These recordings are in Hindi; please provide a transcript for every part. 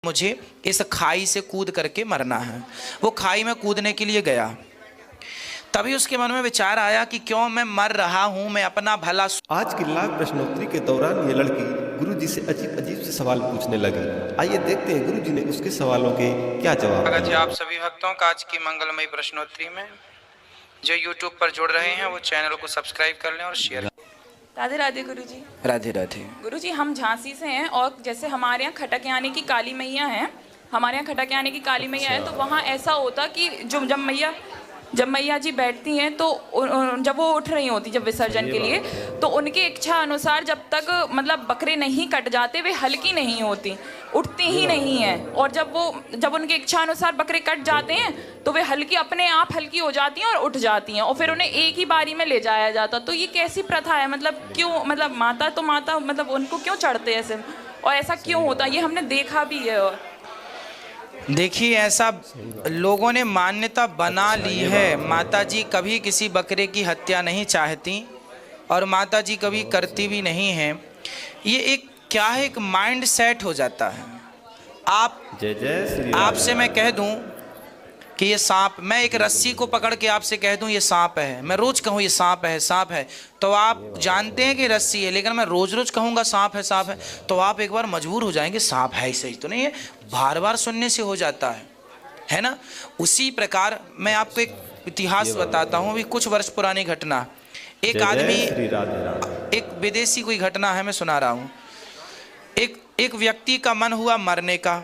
मुझे इस खाई से कूद करके मरना है। वो खाई में कूदने के लिए गया, तभी उसके मन में विचार आया कि क्यों मैं मर रहा हूं, मैं अपना भला। आज की लाइव प्रश्नोत्तरी के दौरान ये लड़की गुरुजी से अजीब अजीब से सवाल पूछने लगी। आइए देखते हैं गुरुजी ने उसके सवालों के क्या जवाब स्वागत है दिए। आप सभी भक्तों का आज की मंगलमयी प्रश्नोत्तरी में। जो यूट्यूब पर जुड़ रहे हैं वो चैनल को सब्सक्राइब कर लें और शेयर। राधे राधे गुरुजी। राधे राधे। गुरुजी, हम झांसी से हैं और जैसे हमारे यहाँ खटक यानी की काली मैया है, हमारे यहाँ खटक यानी की काली मैया है, तो वहाँ ऐसा होता कि जब मैया जी बैठती हैं तो जब वो उठ रही होती, जब विसर्जन के लिए, तो उनकी इच्छा अनुसार जब तक मतलब बकरे नहीं कट जाते वे हल्की नहीं होती, उठती ही नहीं है। और जब उनकी इच्छा अनुसार बकरे कट जाते हैं तो वे हल्की अपने आप हल्की हो जाती हैं और उठ जाती हैं, और फिर उन्हें एक ही बारी में ले जाया जाता। तो ये कैसी प्रथा है? मतलब क्यों, मतलब माता मतलब उनको क्यों चढ़ते ऐसे, और ऐसा क्यों होता? ये हमने देखा भी है। और देखिए, ऐसा लोगों ने मान्यता बना ली है। माता जी कभी किसी बकरे की हत्या नहीं चाहती और माता जी कभी करती भी नहीं है। ये एक क्या है, एक माइंड सेट हो जाता है। आपसे मैं कह दूं कि ये सांप, मैं एक रस्सी को पकड़ के आपसे कह दूं ये सांप है, मैं रोज कहूं ये सांप है सांप है, तो आप जानते हैं कि रस्सी है, लेकिन मैं रोज रोज कहूंगा सांप है, तो आप एक बार मजबूर हो जाएंगे, सांप है सही तो नहीं है, बार बार सुनने से हो जाता है ना। उसी प्रकार मैं आपको एक इतिहास बताता हूं, अभी कुछ वर्ष पुरानी घटना। एक आदमी, एक विदेशी कोई घटना है, मैं सुना रहा हूं। एक व्यक्ति का मन हुआ मरने का।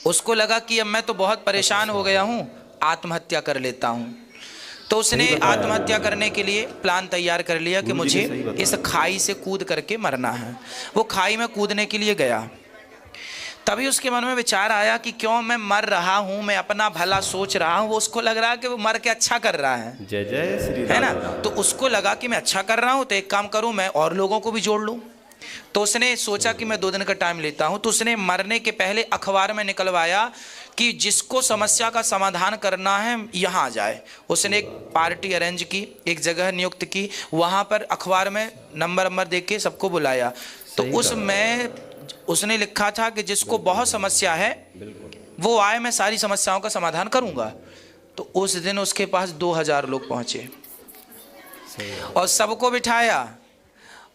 उसको लगा कि अब मैं तो बहुत परेशान हो गया हूं, आत्महत्या कर लेता हूं। तो उसने आत्महत्या करने के लिए प्लान तैयार कर लिया कि मुझे इस खाई से कूद करके मरना है। वो खाई में कूदने के लिए गया, तभी उसके मन में विचार आया कि क्यों मैं मर रहा हूं, मैं अपना भला सोच रहा हूं। वो उसको लग रहा है कि वो मर के अच्छा कर रहा है, जय जय श्री है ना। तो उसको लगा कि मैं अच्छा कर रहा हूं, तो एक काम करूं, मैं और लोगों को भी जोड़ लूं। तो उसने सोचा कि मैं 2 दिन का टाइम लेता हूं। तो उसने मरने के पहले अखबार में निकलवाया कि जिसको समस्या का समाधान करना है यहाँ आ जाए। उसने एक पार्टी अरेंज की, एक जगह नियुक्त की, वहाँ पर अखबार में नंबर देख के सबको बुलाया। तो उसमें उसने लिखा था कि जिसको बहुत समस्या है वो आए, मैं सारी समस्याओं का समाधान करूँगा। तो उस दिन उसके पास 2000 लोग पहुँचे और सबको बिठाया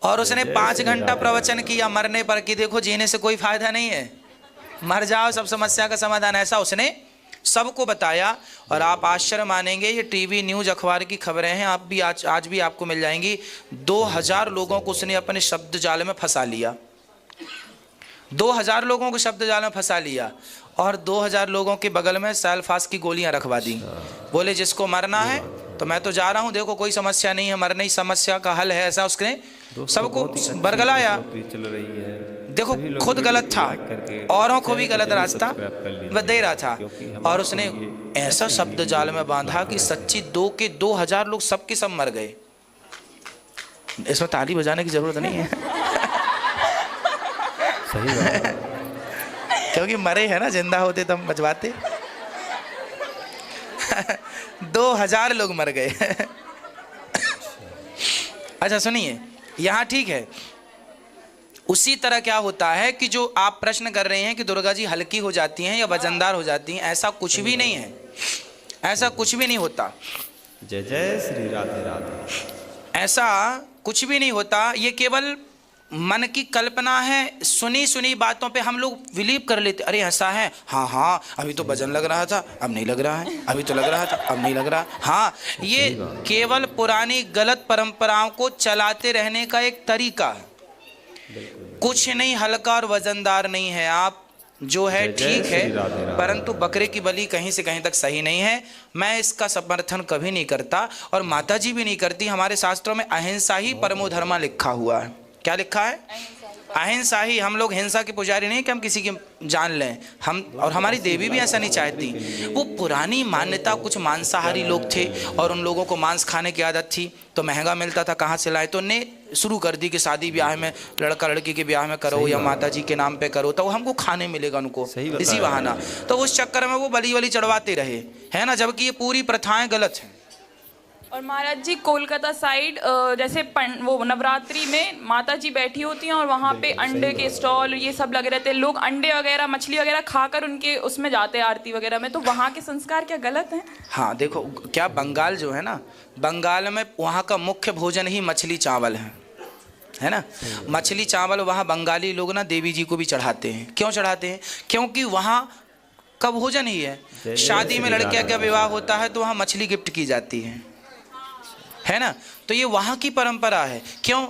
और उसने 5 घंटा प्रवचन किया मरने पर कि देखो जीने से कोई फायदा नहीं है, मर जाओ, सब समस्या का समाधान। ऐसा उसने सबको बताया। और आप आश्चर्य मानेंगे, ये टीवी न्यूज़ अखबार की खबरें हैं, आप भी आज भी आपको मिल जाएंगी। 2000 लोगों को उसने अपने शब्द जाल में फंसा लिया। 2000 लोगों को शब्द जाल में फंसा लिया और 2000 लोगों के बगल में सैलफास की गोलियां रखवा दी। बोले जिसको मरना है तो मैं तो जा रहा हूं, देखो कोई समस्या नहीं है, मरने ही समस्या का हल है। ऐसा उसने सबको बरगलाया। देखो खुद गलत था, औरों को भी गलत रास्ता दे रहा था। और उसने ऐसा शब्द जाल में बांधा कि सच्ची 2000 लोग सबके सब मर गए। इसमें ताली बजाने की जरूरत नहीं है। सही बात है। क्योंकि मरे हैं ना, जिंदा होते तब बजवाते। 2000 लोग मर गए। अच्छा सुनिए, यहाँ ठीक है। उसी तरह क्या होता है कि जो आप प्रश्न कर रहे हैं कि दुर्गा जी हल्की हो जाती हैं या वजनदार हो जाती हैं, ऐसा कुछ भी नहीं है, ऐसा कुछ भी नहीं होता। जय जय श्री राधे राधे। ऐसा कुछ भी नहीं होता, ये केवल मन की कल्पना है। सुनी बातों पे हम लोग बिलीव कर लेते, अरे ऐसा है, हाँ अभी तो वजन लग रहा था, अब नहीं लग रहा है, अभी तो लग रहा था, अब नहीं लग रहा। हाँ, ये केवल पुरानी गलत परंपराओं को चलाते रहने का एक तरीका है। कुछ नहीं हल्का और वजनदार नहीं है। आप जो है ठीक है, परंतु बकरे की बलि कहीं से कहीं तक सही नहीं है। मैं इसका समर्थन कभी नहीं करता और माता जी भी नहीं करती। हमारे शास्त्रों में अहिंसा ही परमो धर्मा लिखा हुआ है। क्या लिखा है? अहिंसा ही। हम लोग हिंसा के पुजारी नहीं कि हम किसी की जान लें, हम और हमारी देवी भी ऐसा नहीं चाहती। वो पुरानी मान्यता, कुछ मांसाहारी लोग थे और उन लोगों को मांस खाने की आदत थी, तो महंगा मिलता था, कहाँ से लाए, तो उन्हें शुरू कर दी कि शादी ब्याह में लड़का लड़की के ब्याह में करो या माता जी के नाम पे करो तो हमको खाने मिलेगा उनको, इसी बहाना। तो उस चक्कर में वो बलि चढ़वाते रहे, है ना, जबकि ये पूरी प्रथाएं गलत हैं। और महाराज जी कोलकाता साइड जैसे वो नवरात्रि में माता जी बैठी होती हैं और वहाँ पे अंडे के स्टॉल ये सब लगे रहते हैं, लोग अंडे वगैरह मछली वगैरह खाकर उनके उसमें जाते हैं आरती वगैरह में, तो वहाँ के संस्कार क्या गलत हैं? हाँ देखो, क्या बंगाल जो है ना, बंगाल में वहाँ का मुख्य भोजन ही मछली चावल है ना। मछली चावल वहाँ बंगाली लोग ना देवी जी को भी चढ़ाते हैं। क्यों चढ़ाते हैं? क्योंकि वहाँ का भोजन ही है। शादी में लड़कियां का विवाह होता है तो वहाँ मछली गिफ्ट की जाती है ना। तो ये वहाँ की परंपरा है। क्यों?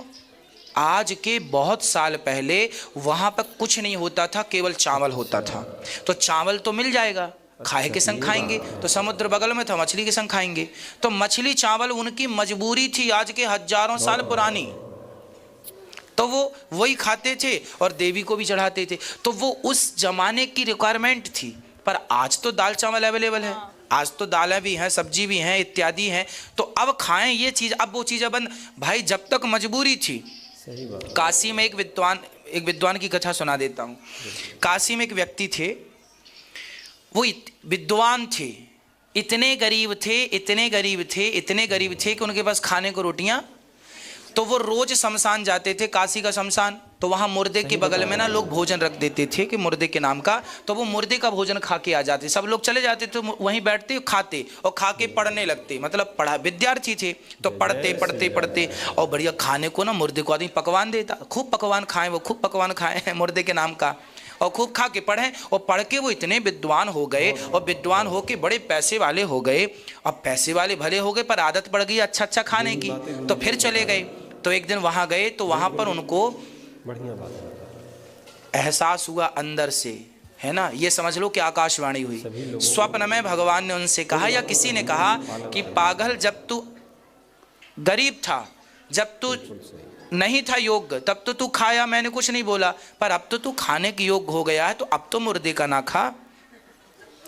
आज के बहुत साल पहले वहाँ पर कुछ नहीं होता था, केवल चावल होता था। तो चावल तो मिल जाएगा, खाए के संग खाएंगे, तो समुद्र बगल में था, मछली के संग खाएंगे। तो मछली चावल उनकी मजबूरी थी, आज के हजारों साल पुरानी। तो वो वही खाते थे और देवी को भी चढ़ाते थे। तो वो उस जमाने की रिक्वायरमेंट थी। पर आज तो दाल चावल अवेलेबल है, आज तो दालें भी हैं, सब्जी भी हैं, इत्यादि हैं। तो अब खाएं ये चीज़, अब वो चीज़ बंद। भाई जब तक मजबूरी थी, काशी में एक विद्वान की कथा सुना देता हूँ। काशी में एक व्यक्ति थे, वो विद्वान थे, इतने गरीब थे कि उनके पास खाने को रोटियां। तो वो रोज शमशान जाते थे, काशी का शमशान। तो वहाँ मुर्दे के बगल में ना लोग भोजन रख देते थे कि मुर्दे के नाम का। तो वो मुर्दे का भोजन खा के आ जाते, सब लोग चले जाते तो वहीं बैठते खाते और खा के पढ़ने लगते। मतलब पढ़ा विद्यार्थी थे तो पढ़ते और बढ़िया खाने को ना मुर्दे को आदमी पकवान देता, खूब पकवान खाएं, वो खूब पकवान खाएं मुर्दे के नाम का, और खूब खा के पढ़ें। और पढ़ के वो इतने विद्वान हो गए और विद्वान हो के बड़े पैसे वाले हो गए। अब पैसे वाले भले हो गए पर आदत पड़ गई अच्छा खाने की, तो फिर चले गए। तो एक दिन वहाँ गए तो वहाँ पर उनको एहसास हुआ अंदर से, है ना, ये समझ लो कि आकाशवाणी हुई। स्वप्न में भगवान ने उनसे कहा या किसी ने कहा कि पागल, जब तू गरीब था, जब तू नहीं था योग्य, तब तो तू खाया, मैंने कुछ नहीं बोला। पर अब तो तू खाने के योग्य हो गया है, तो अब तो मुर्दे का ना खा।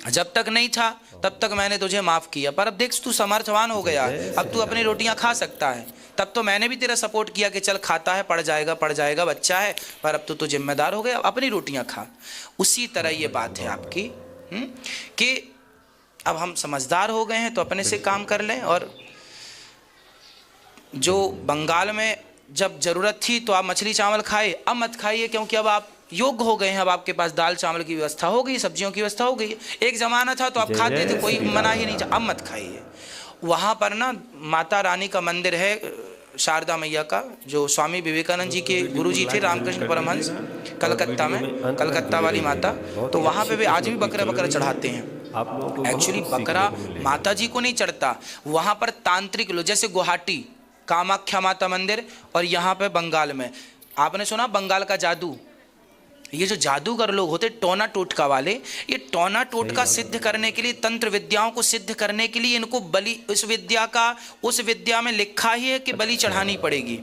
जब तक नहीं था तब तक मैंने तुझे माफ किया, पर अब देख तू समर्थवान हो गया, अब तू अपनी रोटियां खा सकता है। तब तो मैंने भी तेरा सपोर्ट किया कि चल खाता है, पड़ जाएगा बच्चा है, पर अब तो तू जिम्मेदार हो गया, अपनी रोटियां खा। उसी तरह ये बात है आपकी कि अब हम समझदार हो गए हैं तो अपने से काम कर लें। और जो बंगाल में जब जरूरत थी तो आप मछली चावल खाए, अब मत खाइए, क्योंकि अब आप योग्य हो गए हैं, अब आपके पास दाल चावल की व्यवस्था हो गई, सब्जियों की व्यवस्था हो गई। एक जमाना था तो आप खाते थे, कोई मना ही नहीं था, अब मत खाइए। वहाँ पर ना माता रानी का मंदिर है, शारदा मैया का, जो स्वामी विवेकानंद जी के गुरुजी थे, रामकृष्ण परमहंस, कलकत्ता में, कलकत्ता वाली माता। तो वहाँ पे भी आज भी बकरा चढ़ाते हैं। एक्चुअली बकरा माता जी को नहीं चढ़ता, वहाँ पर तांत्रिक लोग, जैसे गुवाहाटी कामाख्या माता मंदिर, और यहाँ पे बंगाल में आपने सुना बंगाल का जादू। ये जो जादूगर लोग होते टोना टोटका वाले, ये टोना टोटका सिद्ध करने के लिए, तंत्र विद्याओं को सिद्ध करने के लिए इनको बलि, उस विद्या में लिखा ही है कि बलि चढ़ानी पड़ेगी।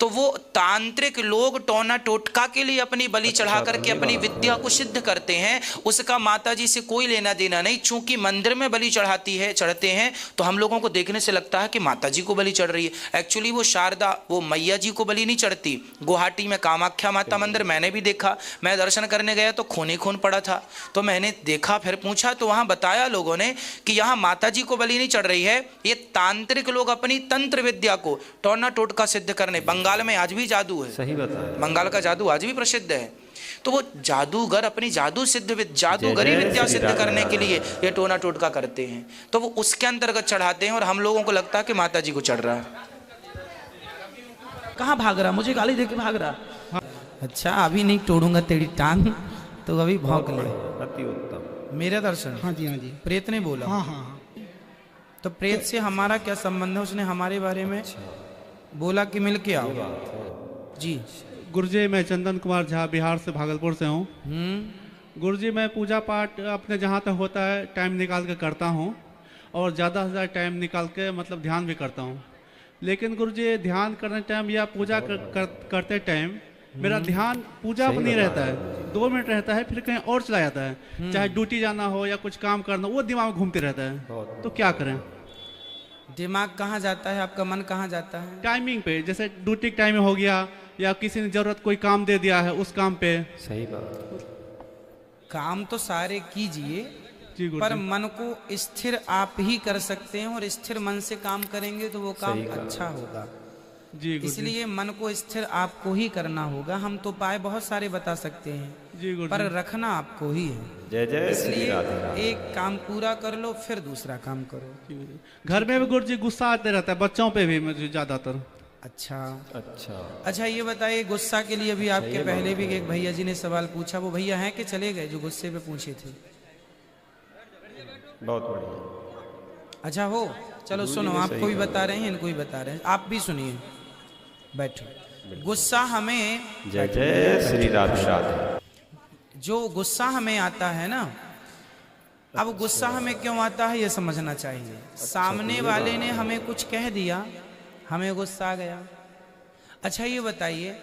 तो वो तांत्रिक लोग टोना टोटका के लिए अपनी बलि चढ़ा करके अपनी विद्या को सिद्ध करते हैं। उसका माताजी से कोई लेना देना नहीं। चूंकि मंदिर में बलि चढ़ते हैं तो हम लोगों को देखने से लगता है कि माताजी को बलि चढ़ रही है। एक्चुअली वो शारदा, वो मैया जी को बलि नहीं चढ़ती। गुवाहाटी में कामाख्या माता मंदिर मैंने भी देखा, मैं दर्शन करने गया तो खून पड़ा था। तो मैंने देखा, फिर पूछा तो वहाँ बताया लोगों ने कि यहाँ माता जी को बलि नहीं चढ़ रही है, ये तांत्रिक लोग अपनी तंत्र विद्या को टोना टोटका सिद्ध करने। बंगाल में आज भी जादू है, सही बताया, बंगाल का जादू आज भी प्रसिद्ध है। तो वो जादूगर अपनी जादूगरी विद्या सिद्ध करने के लिए ये टोना टोटका करते हैं, तो वो उसके अंतर्गत चढ़ाते हैं। और हम लोगों को लगता है कि माता जी को चढ़ रहा है। कहाँ भाग रहा, मुझे गाली देके भाग रहा। अच्छा, अभी नहीं तोड़ूंगा तेरी टांग, तो अभी भौंक ले। अति उत्तम। मेरा दर्शन, हाँ जी हाँ जी, प्रेत ने बोला। हाँ। तो प्रेत से हमारा क्या संबंध है? उसने हमारे बारे में बोला कि मिल के आओ जी। गुरुजी, मैं चंदन कुमार झा बिहार से, भागलपुर से हूँ। गुरुजी, मैं पूजा पाठ अपने जहाँ तक होता है टाइम निकाल के करता हूँ, और ज़्यादा से ज़्यादा टाइम निकाल के मतलब ध्यान भी करता हूँ। लेकिन गुरुजी, ध्यान करने टाइम या पूजा करते टाइम मेरा ध्यान पूजा पर नहीं रहता है, 2 मिनट रहता है, फिर कहीं और चला जाता है। चाहे ड्यूटी जाना हो या कुछ काम करना, वो दिमाग में घूमते रहता है। तो क्या करें? दिमाग कहाँ जाता है आपका? मन कहाँ जाता है? टाइमिंग पे, जैसे ड्यूटी के टाइम में हो गया, या किसी ने जरूरत कोई काम दे दिया है उस काम पे। सही बात। काम तो सारे कीजिए, जी गुरु पर जी। मन को स्थिर आप ही कर सकते हैं, और स्थिर मन से काम करेंगे तो वो काम अच्छा होगा। जी गुरु जी। इसलिए मन को स्थिर आपको ही करना होगा। हम तो उपाय बहुत सारे बता सकते हैं, जी गुरु पर जी। रखना आपको ही है। जय जय श्री इसलिए राधे राधे। एक काम पूरा कर लो, फिर दूसरा काम करो। जी गुरु जी। घर में भी गुरु जी गुस्सा आते रहता है, बच्चों पे भी मुझे ज्यादातर। अच्छा अच्छा, अच्छा, ये बताइए गुस्सा के लिए भी आपके पहले भी एक भैया जी ने सवाल पूछा, वो भैया हैं कि चले गए जो गुस्से पे पूछे थे? बहुत बढ़िया। अच्छा हो, चलो सुनो, आपको भी बता रहे हैं, इनको भी बता रहे हैं, आप भी सुनिए। बैठो। गुस्सा हमें, जय जय श्री राधे राधे। जो गुस्सा हमें आता है ना, अब गुस्सा हमें क्यों आता है ये समझना चाहिए। सामने वाले ने हमें कुछ कह दिया, हमें गुस्सा आ गया। अच्छा ये बताइए,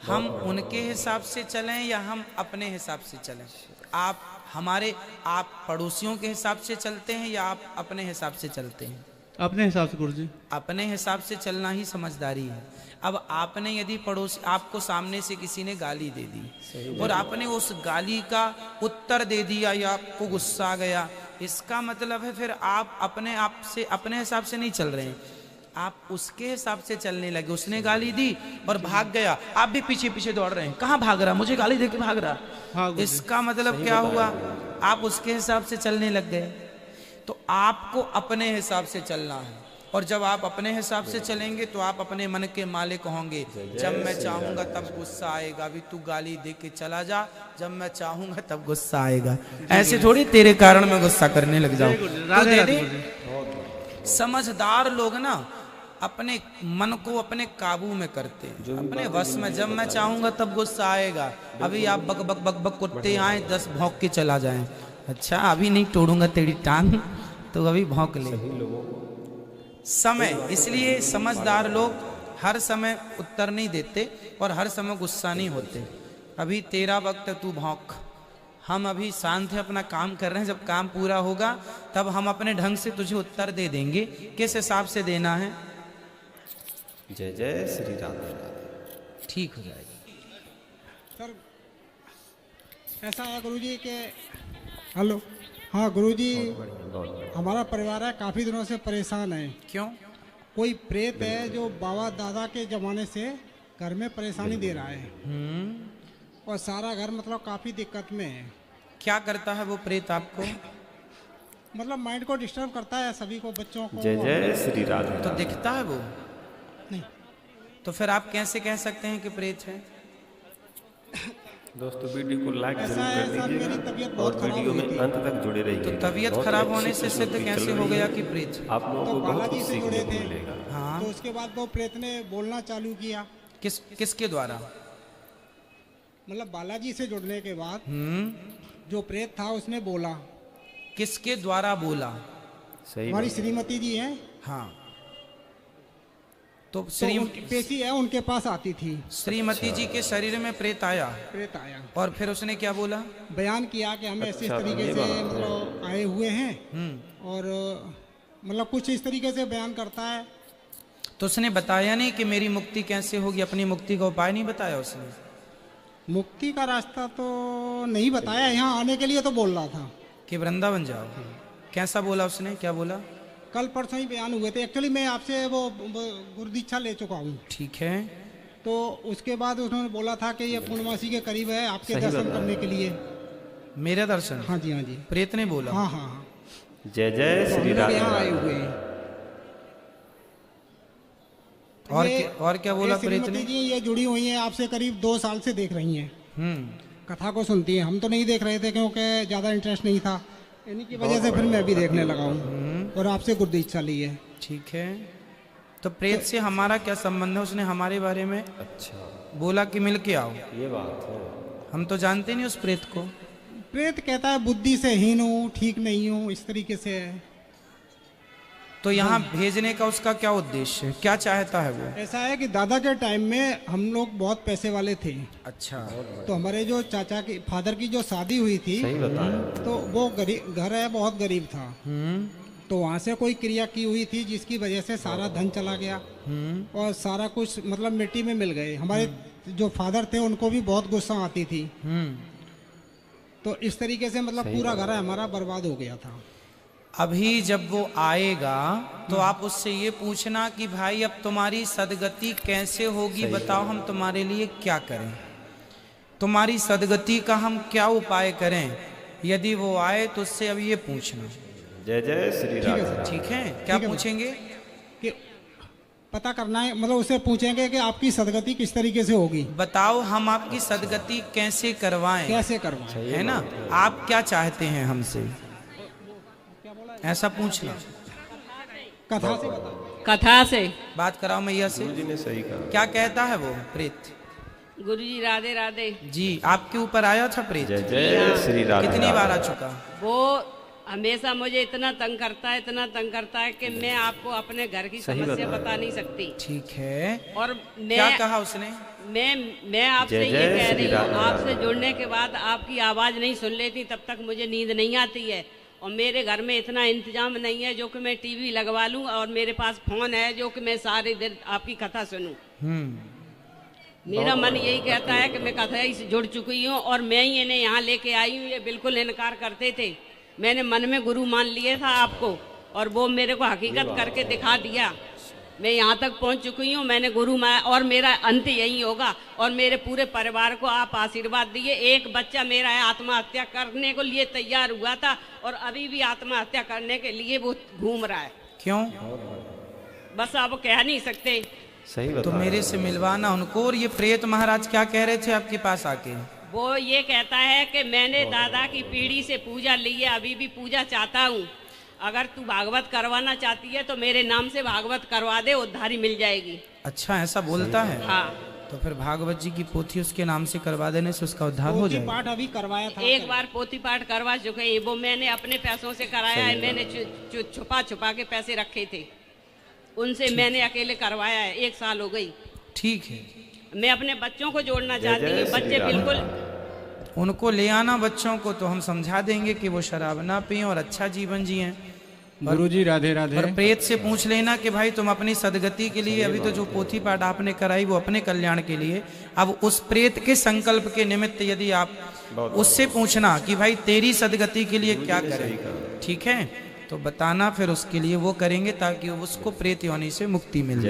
हम उनके हिसाब से चलें या हम अपने हिसाब से चलें? आप पड़ोसियों के हिसाब से चलते हैं या आप अपने हिसाब से चलते हैं? अपने हिसाब से गुरु जी। अपने हिसाब से चलना ही समझदारी है। अब आपने यदि पड़ोसी, आपको सामने से किसी ने गाली दे दी और आपने उस गाली का उत्तर दे दिया या आपको गुस्सा आ गया, इसका मतलब है फिर आप अपने हिसाब से नहीं चल रहे हैं, आप उसके हिसाब से चलने लगे। उसने गाली दी और भाग गया, आप भी पीछे पीछे दौड़ रहे हैं, कहाँ भाग रहा, मुझे गाली दे के भाग रहा। हाँ गुरु जी। इसका मतलब क्या हुआ, आप उसके हिसाब से चलने लग गए। तो आपको अपने हिसाब से चलना है, और जब आप अपने हिसाब से चलेंगे तो आप अपने मन के मालिक होंगे। जब मैं चाहूंगा तब गुस्सा आएगा, अभी तू गाली दे के चला जा, जब मैं चाहूंगा तब गुस्सा आएगा। ऐसे थोड़ी तेरे कारण मैं गुस्सा करने लग जाऊं। तो राधे दे राधे दे। गुरु जी। समझदार लोग ना अपने मन को अपने काबू में करते हैं, अपने वश में। जब मैं चाहूंगा तब गुस्सा आएगा, अभी आप बक बक बक बक कुत्ते आए 10 भौंक के चला जाएं, अच्छा अभी नहीं तोड़ूंगा तेरी टांग, तो अभी भौंक ले। समय, इसलिए समझदार लोग हर समय उत्तर नहीं देते और हर समय गुस्सा नहीं होते। अभी तेरा वक्त है, तू भौंक। हम अभी शांत है, अपना काम कर रहे हैं, जब काम पूरा होगा तब हम अपने ढंग से तुझे उत्तर दे देंगे। किस हिसाब से देना है, जय जय श्री राधे राधे। ठीक हो जाएगा। सर ऐसा है गुरुजी के, हेलो, हाँ गुरुजी, हमारा परिवार है काफ़ी दिनों से परेशान है। क्यों? कोई प्रेत है जो बाबा दादा के ज़माने से घर में परेशानी दे रहा है, और सारा घर मतलब काफ़ी दिक्कत में है। क्या करता है वो प्रेत आपको? मतलब माइंड को डिस्टर्ब करता है, सभी को, बच्चों को। जय जय श्री राधे। तो दिखता है वो नहीं। तो फिर आप कैसे कह सकते हैं कि प्रेत है? दोस्तों वीडियो को लाइक ऐसा जरूर है कर सर, मेरी दीजिएगा तबीयत और बहुत खराब वीडियो हुई में थी। अंत तक जुड़े रहिए। तो तबीयत बहुत खराब अच्छी होने से सिद्ध प्रस्तुति कैसे चल हो रही गया है। कि प्रेत है? आप लोगों तो को बहुत बालाजी कुछ से सीखने जुड़े को थे, मिलेगा। हाँ। तो उसके बाद वो प्रेत ने बोलना चालू किया। किसके द्वारा? मतलब बालाजी से जुड़ने के बाद जो प्रेत था उसने बोला। किसके द्वारा बोला? सही हमारी बात। श्रीमती जी हैं, हाँ, तो तो उनकी पेशी है, उनके पास आती थी। श्रीमती जी के शरीर में प्रेत आया प्रेत आया, और फिर उसने क्या बोला? बयान किया कि हम ऐसे इस अच्छा, तरीके ये से बात। मतलब आए हुए हैं, और मतलब कुछ इस तरीके से बयान करता है। तो उसने बताया नहीं कि मेरी मुक्ति कैसे होगी, अपनी मुक्ति का उपाय नहीं बताया उसने? मुक्ति का रास्ता तो नहीं बताया, यहाँ आने के लिए तो बोल रहा था कि वृंदावन जाओ। कैसा बोला उसने, क्या बोला? कल परसों ही बयान हुए थे। एक्चुअली मैं आपसे वो गुरु दीक्षा ले चुका हूँ, ठीक है। तो उसके बाद उन्होंने बोला था कि ये पूर्णमासी के करीब है, आपके सही दर्शन बताया। करने के लिए। मेरा दर्शन? हाँ जी, हाँ जी, प्रेत ने बोला? हाँ हाँ हाँ, जय जय तो हम श्री लोग राधे यहाँ आए राधे। हुए हैं। और क्या बोला ये प्रेत श्रीमती ने? जी ये जुड़ी हुई हैं आपसे, करीब 2 साल से देख रही हैं, कथा को सुनती हैं। हम तो नहीं देख रहे थे क्योंकि ज़्यादा इंटरेस्ट नहीं था, इन्हीं की वजह से फिर मैं भी देखने लगा हूँ और आपसे गुरु दीक्षा ली है। ठीक है। तो प्रेत से हमारा क्या संबंध है? उसने हमारे बारे में अच्छा, बोला कि मिल के आओ। ये बात है। हम तो जानते नहीं उस प्रेत को। प्रेत कहता है बुद्धि से हीन हूँ, ठीक नहीं हूँ, इस तरीके से है। तो यहाँ भेजने का उसका क्या उद्देश्य है, क्या चाहता है वो? ऐसा है कि दादा के टाइम में हम लोग बहुत पैसे वाले थे, अच्छा, तो हमारे जो चाचा की, फादर की जो शादी हुई थी, सही बताया। तो वो गरीब घर है, बहुत गरीब था। तो वहाँ से कोई क्रिया की हुई थी जिसकी वजह से सारा धन चला गया और सारा कुछ मतलब मिट्टी में मिल गए। हमारे जो फादर थे उनको भी बहुत गुस्सा आती थी, तो इस तरीके से मतलब पूरा घर हमारा बर्बाद हो गया था। अभी जब वो आएगा तो आप उससे ये पूछना कि भाई अब तुम्हारी सदगति कैसे होगी, बताओ हम तुम्हारे लिए क्या करें, तुम्हारी सदगति का हम क्या उपाय करें। यदि वो आए तो उससे अब ये पूछना। जय जय श्री राम। ठीक है, क्या ठीक है। पूछेंगे? कि पता करना है, मतलब उससे पूछेंगे कि आपकी सदगति किस तरीके से होगी, बताओ हम आपकी सदगति कैसे करवाएं, कैसे करवाएं। है ना, आप क्या चाहते हैं हमसे, ऐसा पूछना। कथा से बताओ। कथा से। बात कराओ मैया से। गुरु जी ने सही कहा। क्या कहता है वो प्रेत? गुरुजी राधे राधे। जी, आपके ऊपर आया था प्रेत? जय जय श्री राम। कितनी बार आ चुका? वो हमेशा मुझे इतना तंग करता है, इतना तंग करता है कि मैं आपको अपने घर की समस्या बता नहीं सकती। ठीक है, और क्या मैं कहा उसने? मैं आपसे जय ये जय कह श्री रही हूँ, राधे आपसे राधे। जुड़ने के बाद आपकी आवाज़ नहीं सुन लेती तब तक मुझे नींद नहीं आती है। और मेरे घर में इतना इंतजाम नहीं है जो कि मैं टीवी लगवा लूं, और मेरे पास फोन है जो कि मैं सारे दिन आपकी कथा सुनूं। मेरा मन यही कहता है कि मैं कथा ही से जुड़ चुकी हूँ और मैं ही इन्हें यहाँ लेके आई हूँ। ये बिल्कुल इनकार करते थे, मैंने मन में गुरु मान लिया था आपको, और वो मेरे को हकीकत करके दिखा दिया। मैं यहाँ तक पहुँच चुकी हूँ, मैंने गुरु मान, और मेरा अंत यही होगा। और मेरे पूरे परिवार को आप आशीर्वाद दिए। एक बच्चा मेरा है आत्महत्या करने को लिए तैयार हुआ था, और अभी भी आत्महत्या करने के लिए वो घूम रहा है। क्यों? बस आप कह नहीं सकते। सही तो बता। मेरे से मिलवाना उनको। और ये प्रेत महाराज क्या कह रहे थे आपके पास आके? वो ये कहता है कि मैंने दादा की पीढ़ी से पूजा ली है, अभी भी पूजा चाहता हूँ। अगर तू भागवत करवाना चाहती है तो मेरे नाम से भागवत करवा दे, उद्धारी मिल जाएगी। अच्छा, ऐसा बोलता है? हाँ, तो फिर भागवत जी की पोथी उसके नाम से करवा देने से उसका उद्धार हो पोथी जाएगा। पाठ अभी करवाया था। एक बार पोथी पाठ करवा चुके हैं, वो मैंने अपने पैसों से कराया है। मैंने छुपा छुपा के पैसे रखे थे, उनसे मैंने अकेले करवाया है। 1 साल हो गई। ठीक है, मैं अपने बच्चों को जोड़ना चाहती जय हूँ। श्री बच्चे राम। बिल्कुल उनको ले आना बच्चों को, तो हम समझा देंगे कि वो शराब ना पिए और अच्छा जीवन जिए। गुरुजी राधे राधे। और प्रेत से पूछ लेना कि भाई तुम अपनी सदगति के लिए, अभी तो जो पोथी पाठ आपने कराई वो अपने कल्याण के लिए, अब उस प्रेत के संकल्प के निमित्त यदि आप उससे पूछना कि भाई तेरी सदगति के लिए क्या करें, ठीक है, तो बताना, फिर उसके लिए वो करेंगे ताकि उसको प्रेत योनि से मुक्ति मिल जाए।